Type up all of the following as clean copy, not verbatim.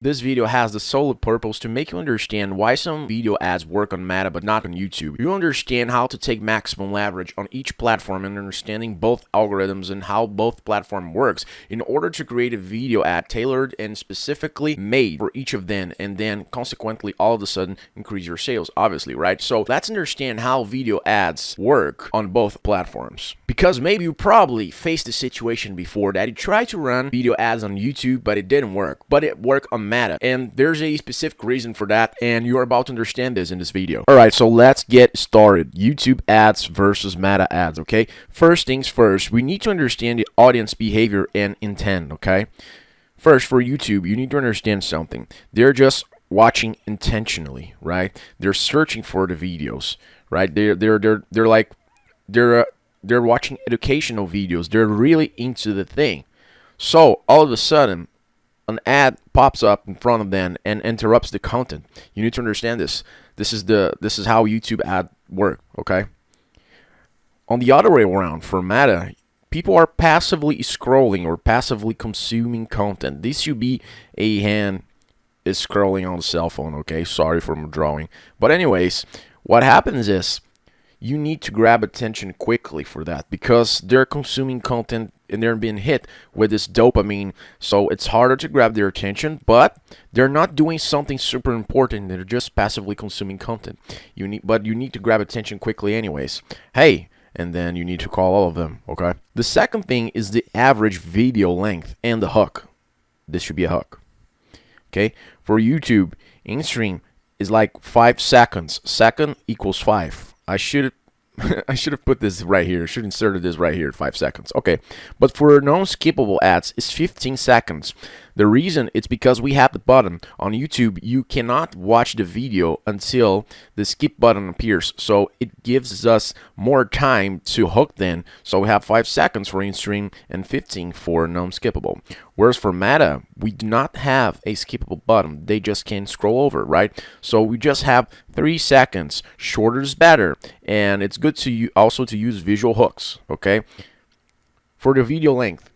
This video has the sole purpose to make you understand why some video ads work on Meta but not on YouTube. You understand how to take maximum leverage on each platform and understanding both algorithms and how both platform works in order to create a video ad tailored and specifically made for each of them, and then consequently all of a sudden increase your sales, obviously, right? So let's understand how video ads work on both platforms. Because maybe you probably faced a situation before that you tried to run video ads on YouTube but it didn't work, but it worked on Meta, and there's a specific reason for that, and you're about to understand this in this video. Alright, so let's get started. YouTube ads versus Meta ads, okay? First things first, we need to understand the audience behavior and intent, okay? First, for YouTube, you need to understand something. They're just watching intentionally, right? They're searching for the videos, right? They're watching educational videos. They're really into the thing. So all of a sudden, an ad pops up in front of them and interrupts the content. You need to understand this. This is how YouTube ad work, okay? On the other way around, for Meta, people are passively scrolling or passively consuming content. This should be a hand is scrolling on the cell phone, okay? Sorry for drawing. But anyways, what happens is you need to grab attention quickly for that because they're consuming content and they're being hit with this dopamine, so it's harder to grab their attention, but they're not doing something super important. They're just passively consuming content. You need to grab attention quickly anyways. Hey, and then you need to call all of them, okay? The second thing is the average video length and the hook. This should be a hook, okay? For YouTube, in stream is like 5 seconds. Second equals 5. I should have put this right here. I should have inserted this right here, 5 seconds. Okay, but for non-skippable ads, it's 15 seconds. The reason it's because we have the button. On YouTube, you cannot watch the video until the skip button appears. So it gives us more time to hook then. So we have 5 seconds for in-stream and 15 for non-skippable. Whereas for Meta, we do not have a skippable button. They just can't scroll over, right? So we just have 3 seconds. Shorter is better. And it's good to also to use visual hooks, okay? For the video length,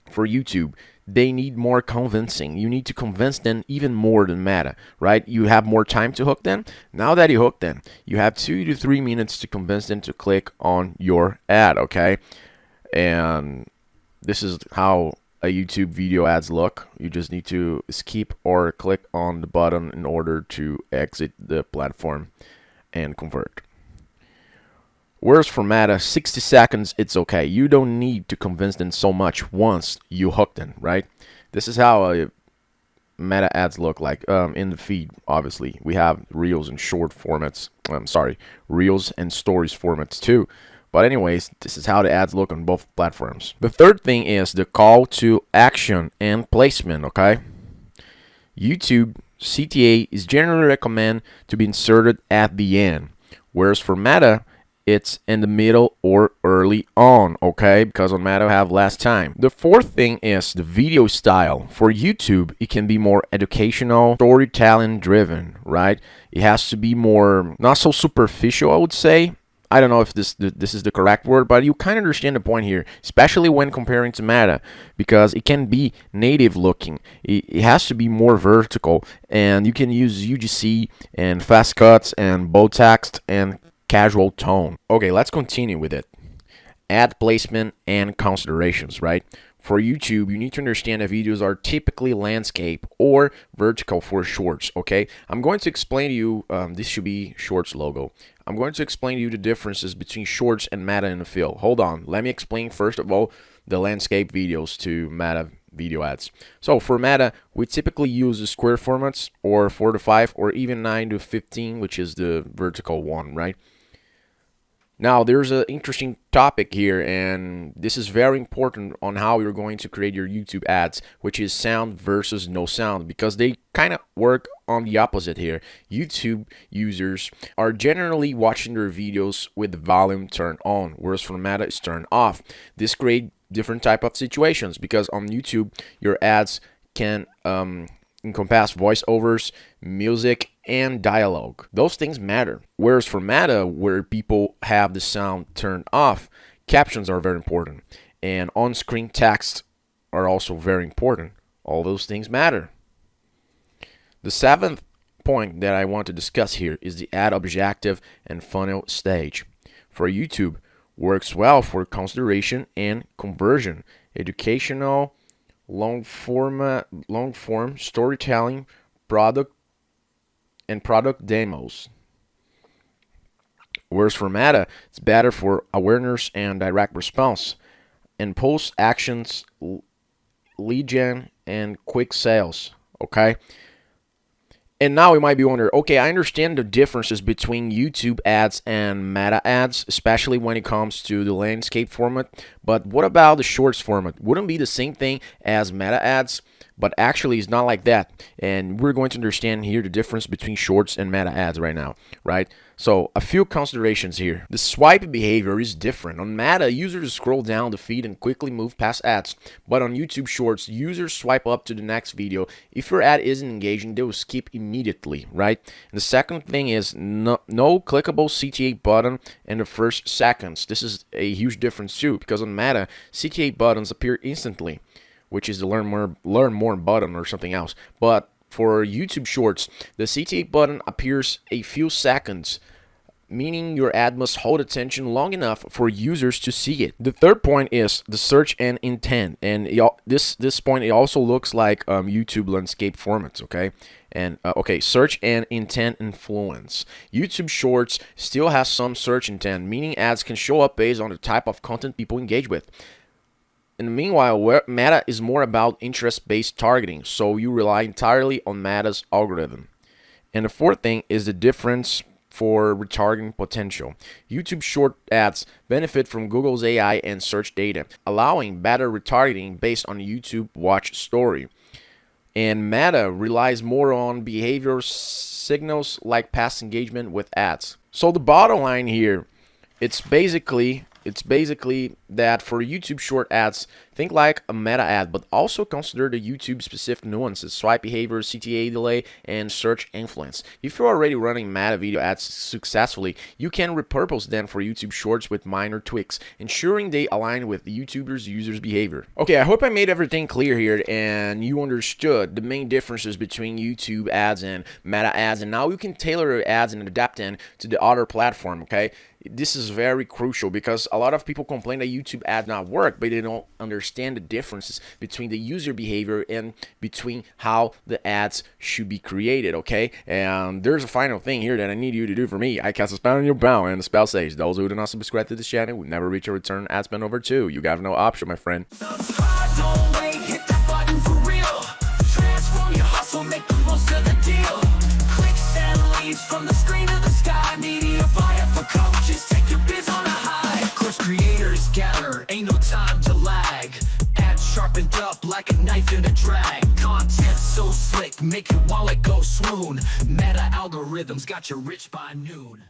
for YouTube, they need more convincing. You need to convince them even more than Meta, right? You have more time to hook them. Now that you hook them, you have 2 to 3 minutes to convince them to click on your ad, okay? And this is how a YouTube video ads look. You just need to skip or click on the button in order to exit the platform and convert. Whereas for Meta, 60 seconds, it's okay. You don't need to convince them so much once you hook them, right? This is how Meta ads look like in the feed, obviously. We have Reels and short formats. Reels and stories formats too. But anyways, this is how the ads look on both platforms. The third thing is the call to action and placement, okay? YouTube CTA is generally recommended to be inserted at the end. Whereas for Meta, it's in the middle or early on, okay? Because on Meta, have less time. The fourth thing is the video style. For YouTube, it can be more educational, storytelling driven, right? It has to be more, not so superficial, I would say. I don't know if this is the correct word, but you kind of understand the point here, especially when comparing to Meta, because it can be native looking. It has to be more vertical, and you can use UGC and fast cuts and bold text and casual tone. Okay, let's continue with it. Ad placement and considerations, right? For YouTube, you need to understand that videos are typically landscape or vertical for shorts, okay? I'm going to explain to you, this should be shorts logo. I'm going to explain to you the differences between shorts and Meta in the field. Hold on, let me explain first of all the landscape videos to Meta video ads. So for Meta, we typically use the square formats or 4 to 5 or even 9 to 15, which is the vertical one, right? Now, there's an interesting topic here, and this is very important on how you're going to create your YouTube ads, which is sound versus no sound, because they kind of work on the opposite here. YouTube users are generally watching their videos with the volume turned on, whereas for Meta, it's turned off. This creates different type of situations, because on YouTube, your ads can encompass voiceovers, music, and dialogue. Those things matter. Whereas for Meta, where people have the sound turned off, captions are very important. And on-screen text are also very important. All those things matter. The seventh point that I want to discuss here is the ad objective and funnel stage. For YouTube, works well for consideration and conversion, educational, long form storytelling, product demos. Whereas for Meta, it's better for awareness and direct response, impulse actions, lead gen, and quick sales. Okay. And now you might be wondering, okay, I understand the differences between YouTube ads and Meta ads, especially when it comes to the landscape format. But what about the shorts format? Wouldn't be the same thing as Meta ads, but actually it's not like that. And we're going to understand here the difference between shorts and Meta ads right now, right? So a few considerations here. The swipe behavior is different. On Meta, users scroll down the feed and quickly move past ads. But on YouTube Shorts, users swipe up to the next video. If your ad isn't engaging, they will skip immediately, right? And the second thing is no clickable CTA button in the first seconds. This is a huge difference too, because on Meta, CTA buttons appear instantly, which is the learn more button or something else. But for YouTube Shorts, the CTA button appears a few seconds, meaning your ad must hold attention long enough for users to see it. The third point is the search and intent, and this point, it also looks like YouTube landscape formats, okay? And search and intent influence. YouTube Shorts still has some search intent, meaning ads can show up based on the type of content people engage with. And meanwhile, Meta is more about interest-based targeting, so you rely entirely on Meta's algorithm. And the fourth thing is the difference for retargeting potential. YouTube short ads benefit from Google's AI and search data, allowing better retargeting based on YouTube watch story. And Meta relies more on behavioral signals like past engagement with ads. So the bottom line here, it's basically that for YouTube short ads, think like a Meta ad, but also consider the YouTube specific nuances, swipe behavior, CTA delay, and search influence. If you're already running Meta video ads successfully, you can repurpose them for YouTube shorts with minor tweaks, ensuring they align with the YouTuber's users' behavior. Okay, I hope I made everything clear here and you understood the main differences between YouTube ads and Meta ads, and now you can tailor your ads and adapt them to the other platform, okay? This is very crucial because a lot of people complain that YouTube ads not work, but they don't understand the differences between the user behavior and between how the ads should be created, okay? And there's a final thing here that I need you to do for me. I cast a spell on your brow, and the spell says, those who do not subscribe to this channel will never reach a return ad spend over 2. You got no option, my friend. Subscribe, don't wait, hit the button for real. Transform your hustle, make the most of the deal. Clicks and leads from the screen to the sky. Media buyer for coaches, take your biz on a high. Course creators gather, ain't no time to lag. Ads sharpened up like a knife in a drag. Content so slick, make your wallet go swoon. Meta algorithms got you rich by noon.